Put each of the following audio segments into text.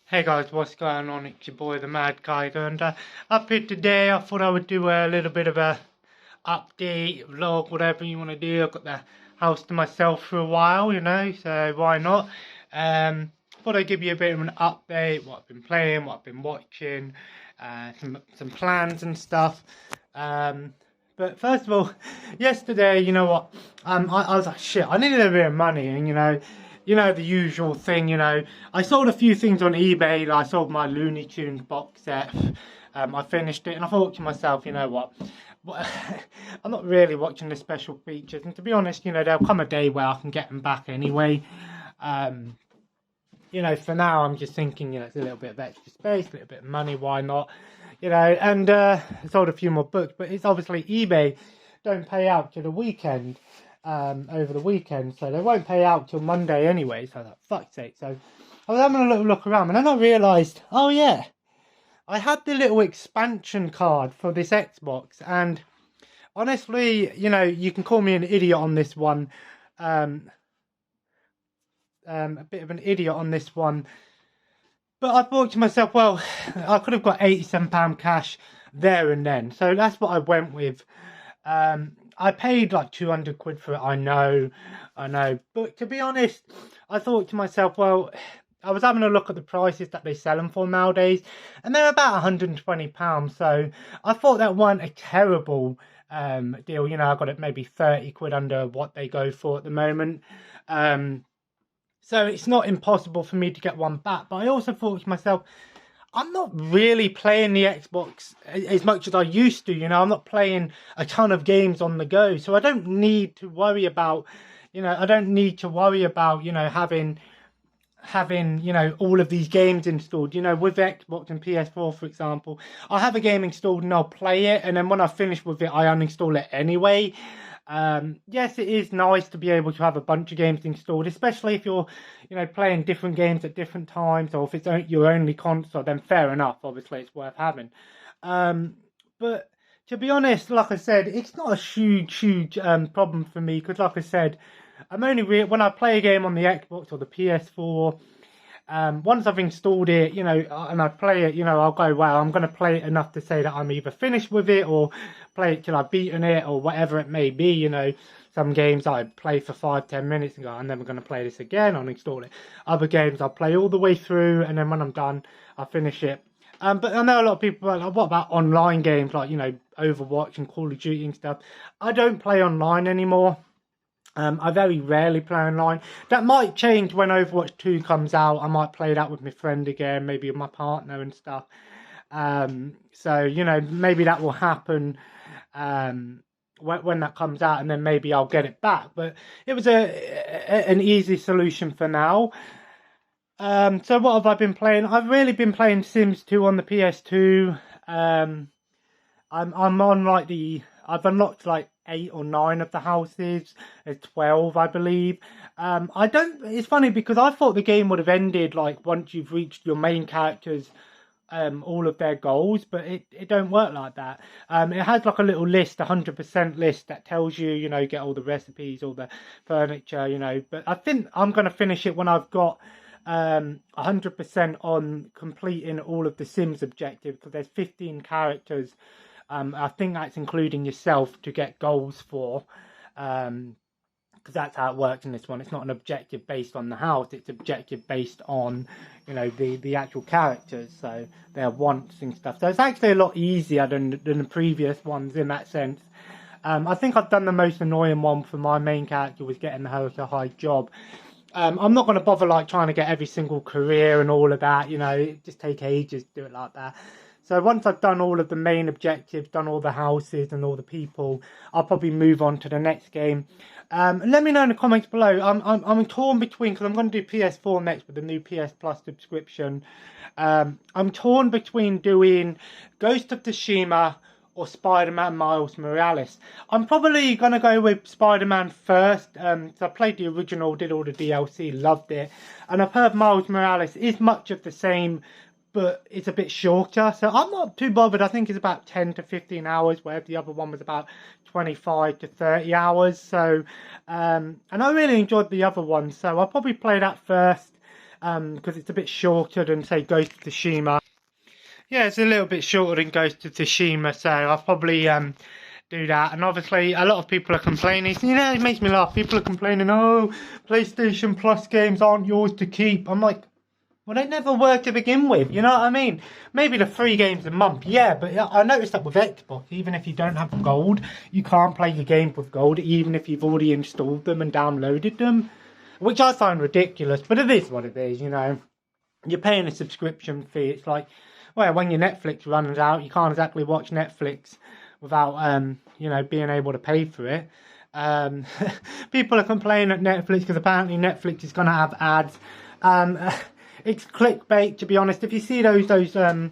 Hey guys, what's going on? It's your boy, the Mad Guy, and up here today. I thought I would do a little bit of a update, vlog, whatever you want to do. I've got the house to myself for a while, so why not? Thought I'd give you a bit of an update, what I've been playing, what I've been watching, some plans and stuff. But first of all, yesterday, you know what? I was like, shit, I needed a bit of money, and the usual thing, I sold a few things on eBay. Like, I sold my Looney Tunes box set. I finished it, and I thought to myself, you know what? I'm not really watching the special features, and to be honest, there'll come a day where I can get them back anyway. For now, I'm just thinking, it's a little bit of extra space, a little bit of money, why not? And I sold a few more books, but it's obviously eBay don't pay out till the weekend. Over the weekend, so they won't pay out till Monday anyway, so that fuck's sake. So I was having a little look around, and then I realised, oh yeah, I had the little expansion card for this Xbox, and honestly, you can call me an idiot on this one, a bit of an idiot on this one, but I thought to myself, well, I could have got £87 cash there and then, so that's what I went with. I paid like 200 quid for it, I know, but to be honest, I thought to myself, well, I was having a look at the prices that they sell them for nowadays, and they're about £120, so I thought that wasn't a terrible deal. I got it maybe 30 quid under what they go for at the moment, so it's not impossible for me to get one back, but I also thought to myself, I'm not really playing the Xbox as much as I used to, I'm not playing a ton of games on the go, so I don't need to worry about, having, all of these games installed, with Xbox and PS4, for example. I'll have a game installed and I'll play it, and then when I finish with it, I uninstall it anyway. Yes, it is nice to be able to have a bunch of games installed, especially if you're, playing different games at different times, or if it's your only console, then fair enough, obviously it's worth having. But to be honest, like I said, it's not a huge problem for me, because like I said, I'm only when I play a game on the Xbox or the PS4, once I've installed it, and I play it, I'll go, well, I'm going to play it enough to say that I'm either finished with it or play it till I've beaten it or whatever it may be, Some games I play for 5-10 minutes and go, I'm never going to play this again, I'll install it. Other games I'll play all the way through, and then when I'm done, I'll finish it. But I know a lot of people are like, what about online games like, Overwatch and Call of Duty and stuff? I don't play online anymore. I very rarely play online. That might change when Overwatch 2 comes out. I might play that with my friend again, maybe with my partner and stuff. So, maybe that will happen when that comes out, and then maybe I'll get it back. But it was an easy solution for now. So what have I been playing? I've really been playing Sims 2 on the PS2. I'm on I've unlocked 8 or 9 of the houses. There's 12, I believe. It's funny because I thought the game would have ended once you've reached your main characters, all of their goals, but it don't work like that. It has a little list, 100% list that tells you, get all the recipes, all the furniture, but I think I'm going to finish it when I've got 100% on completing all of the Sims objectives, because there's 15 characters. I think that's including yourself to get goals for, because that's how it works in this one. It's not an objective based on the house, it's objective based on, the actual characters, so their wants and stuff. So it's actually a lot easier than the previous ones in that sense. I think I've done the most annoying one for my main character, was getting her to high job. I'm not going to bother trying to get every single career and all of that, it just take ages to do it like that. So once I've done all of the main objectives, done all the houses and all the people, I'll probably move on to the next game. Let me know in the comments below. I'm torn between, because I'm going to do PS4 next with the new PS Plus subscription. I'm torn between doing Ghost of Tsushima or Spider-Man Miles Morales. I'm probably going to go with Spider-Man first. So I played the original, did all the DLC, loved it. And I've heard Miles Morales is much of the same, but it's a bit shorter, so I'm not too bothered. I think it's about 10 to 15 hours, whereas the other one was about 25 to 30 hours. So, and I really enjoyed the other one, so I'll probably play that first, because it's a bit shorter than, say, Ghost of Tsushima. Yeah, it's a little bit shorter than Ghost of Tsushima, so I'll probably do that. And obviously, a lot of people are complaining. You know, it makes me laugh. People are complaining, oh, PlayStation Plus games aren't yours to keep. I'm like, well, they never were to begin with, you know what I mean? Maybe the 3 games a month, yeah, but I noticed that with Xbox, even if you don't have gold, you can't play your games with gold, even if you've already installed them and downloaded them, which I find ridiculous, but it is what it is, you know? You're paying a subscription fee. It's like, well, when your Netflix runs out, you can't exactly watch Netflix without, you know, being able to pay for it. People are complaining at Netflix because apparently Netflix is going to have ads. It's clickbait, to be honest. If you see those posts on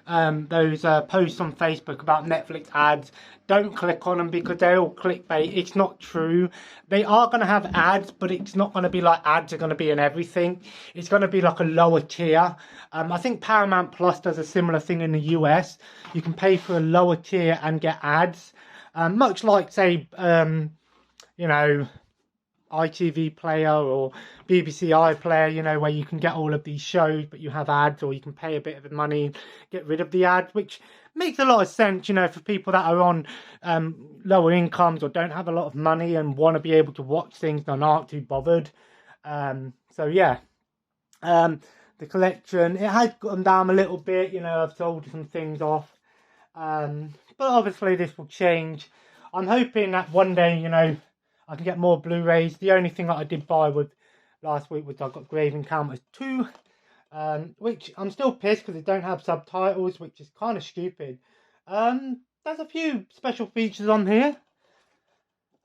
Facebook about Netflix ads, don't click on them because they're all clickbait. It's not true. They are going to have ads, but it's not going to be like ads are going to be in everything. It's going to be like a lower tier. I think Paramount Plus does a similar thing in the US. You can pay for a lower tier and get ads. Much like, say, you know, ITV Player or BBC iPlayer, you know, where you can get all of these shows, but you have ads, or you can pay a bit of money and get rid of the ads, which makes a lot of sense, you know, for people that are on lower incomes or don't have a lot of money and want to be able to watch things and aren't too bothered. So yeah, the collection, it has gone down a little bit, you know, I've sold some things off, but obviously this will change. I'm hoping that one day, you know, I can get more Blu-rays. The only thing that I did buy with last week was I got Grave Encounters 2, which I'm still pissed because they don't have subtitles, which is kind of stupid. There's a few special features on here,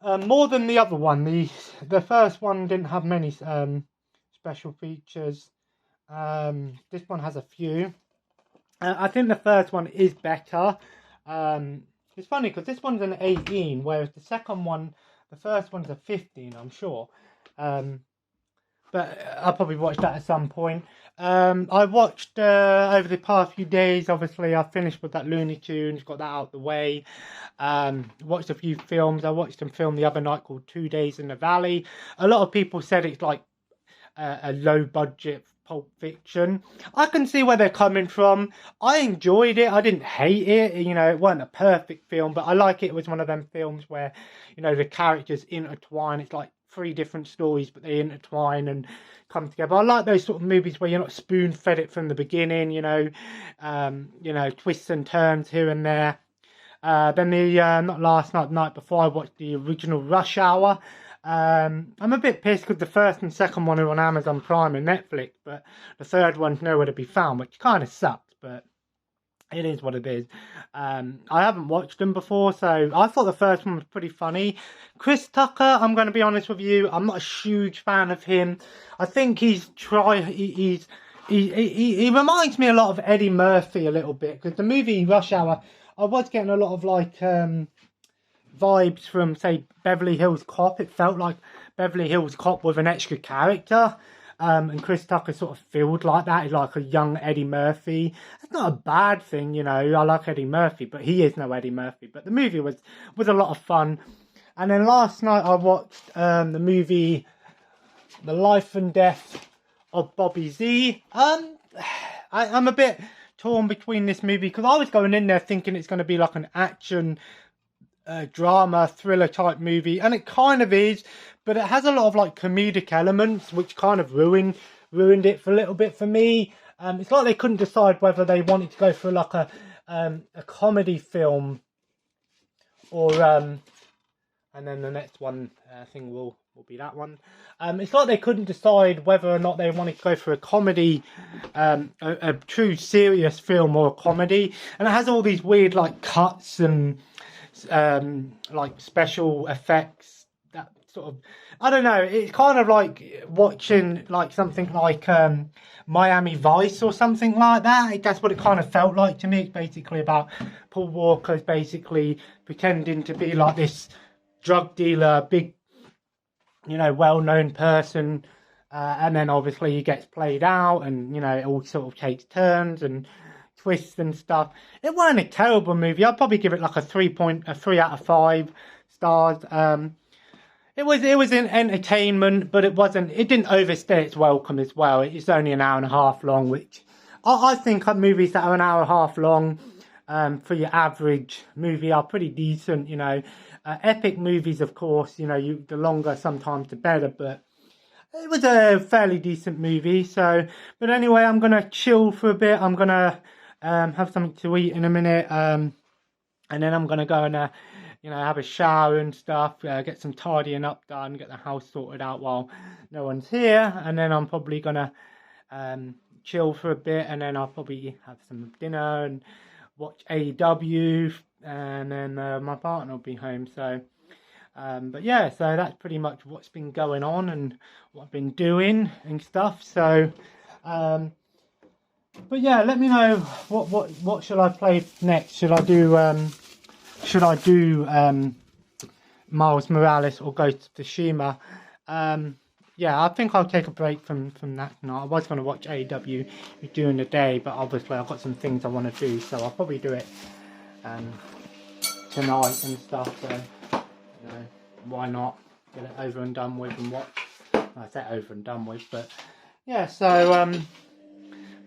more than the other one. The first one didn't have many special features. This one has a few. I think the first one is better. It's funny because this one's an 18, whereas the second one, the first one's a 15, I'm sure. But I'll probably watch that at some point. I watched over the past few days, obviously I finished with that Looney Tunes, got that out the way. Watched a few films. I watched a film the other night called 2 Days in the Valley. A lot of people said it's like a low budget Pulp Fiction. I can see where they're coming from. I enjoyed it. I didn't hate it. You know, it wasn't a perfect film, but I like it. It was one of them films where, you know, the characters intertwine. It's like 3 different stories, but they intertwine and come together. I like those sort of movies where you're not spoon-fed it from the beginning, you know, twists and turns here and there. Then not last night, the night before, I watched the original Rush Hour. I'm a bit pissed because the first and second one are on Amazon Prime and Netflix, but the third one's nowhere to be found, which kind of sucks, but it is what it is. I haven't watched them before, so I thought the first one was pretty funny. Chris Tucker, I'm going to be honest with you, I'm not a huge fan of him. I think he reminds me a lot of Eddie Murphy a little bit, because the movie Rush Hour, I was getting a lot of like vibes from, say, Beverly Hills Cop. It felt like Beverly Hills Cop with an extra character. And Chris Tucker sort of feels like that. He's like a young Eddie Murphy. It's not a bad thing, you know. I like Eddie Murphy, but he is no Eddie Murphy. But the movie was a lot of fun. And then last night I watched the movie The Life and Death of Bobby Z. I'm a bit torn between this movie because I was going in there thinking it's going to be like an action drama thriller type movie, and it kind of is, but it has a lot of like comedic elements which kind of ruined it for a little bit for me. It's like they couldn't decide whether they wanted to go for like a comedy film or and then the next one thing will be that one. It's like they couldn't decide whether or not they wanted to go for a comedy, a true serious film or a comedy, and it has all these weird like cuts and like special effects that sort of, I don't know, it's kind of like watching like something like Miami Vice or something like that. That's what it kind of felt like to me. It's basically about Paul Walker's basically pretending to be like this drug dealer, big, you know, well-known person, and then obviously he gets played out, and you know, it all sort of takes turns and twists and stuff. It wasn't a terrible movie. I'd probably give it like a 3 out of 5 stars. It was an entertainment, but it didn't overstay its welcome as well. It's only an hour and a half long, which I think movies that are an hour and a half long, for your average movie are pretty decent, you know. Epic movies, of course, you know, the longer sometimes the better, but it was a fairly decent movie. So, but anyway, I'm gonna chill for a bit. I'm gonna have something to eat in a minute, and then I'm gonna go and you know, have a shower and stuff, get some tidying up done, get the house sorted out while no one's here, and then I'm probably gonna chill for a bit, and then I'll probably have some dinner and watch AEW, and then my partner will be home. So, but yeah, so that's pretty much what's been going on and what I've been doing and stuff. So, but yeah, let me know what should I play next? Should I do Miles Morales or Ghost of Tsushima? Yeah, I think I'll take a break from that tonight. I was going to watch AEW during the day, but obviously I've got some things I want to do, so I'll probably do it tonight and stuff. So, you know, why not get it over and done with and watch? I say over and done with, but yeah. So,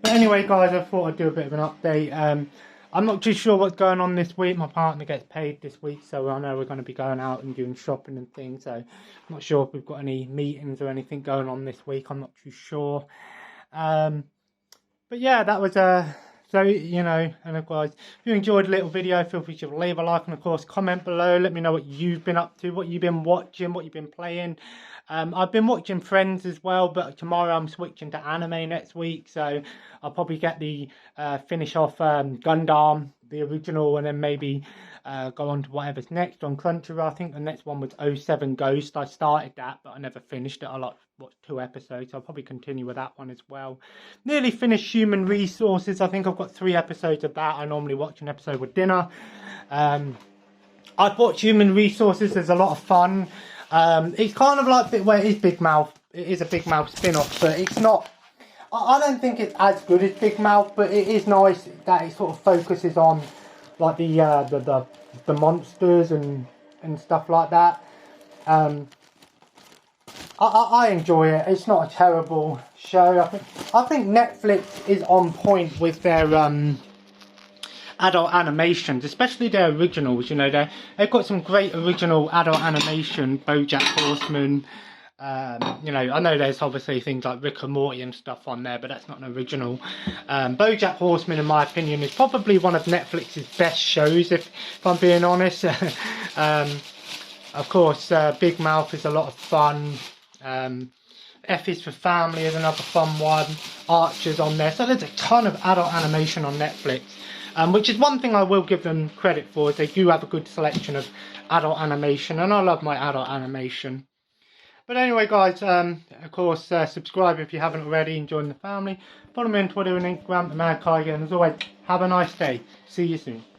but anyway, guys, I thought I'd do a bit of an update. I'm not too sure what's going on this week. My partner gets paid this week, so I know we're going to be going out and doing shopping and things. So I'm not sure if we've got any meetings or anything going on this week. I'm not too sure. But yeah, that was so, you know, and of course, if you enjoyed the little video, feel free to leave a like and of course comment below. Let me know what you've been up to, what you've been watching, what you've been playing. I've been watching Friends as well, but tomorrow I'm switching to anime next week, so I'll probably get the finish off Gundam, the original, and then maybe go on to whatever's next on Crunchyroll. I think the next one was 07 Ghost. I started that, but I never finished it. I watched 2 episodes. I'll probably continue with that one as well. Nearly finished Human Resources. I think I've got 3 episodes of that. I normally watch an episode with dinner. I've watched Human Resources. There's a lot of fun. It's kind of like where it is Big Mouth. It is a Big Mouth spin-off, but it's not. I don't think it's as good as Big Mouth, but it is nice that it sort of focuses on like the monsters and stuff like that. I enjoy it. It's not a terrible show. I think Netflix is on point with their adult animations, especially their originals. You know, they've got some great original adult animation. BoJack Horseman. You know, I know there's obviously things like Rick and Morty and stuff on there, but that's not an original. BoJack Horseman, in my opinion, is probably one of Netflix's best shows, if I'm being honest. Of course, Big Mouth is a lot of fun. F is for Family is another fun one. Archer's on there. So there's a ton of adult animation on Netflix. Which is one thing I will give them credit for, is they do have a good selection of adult animation, and I love my adult animation. But anyway, guys, of course, subscribe if you haven't already and join the family. Follow me on Twitter and Instagram, the Mad Tiger, and as always, have a nice day. See you soon.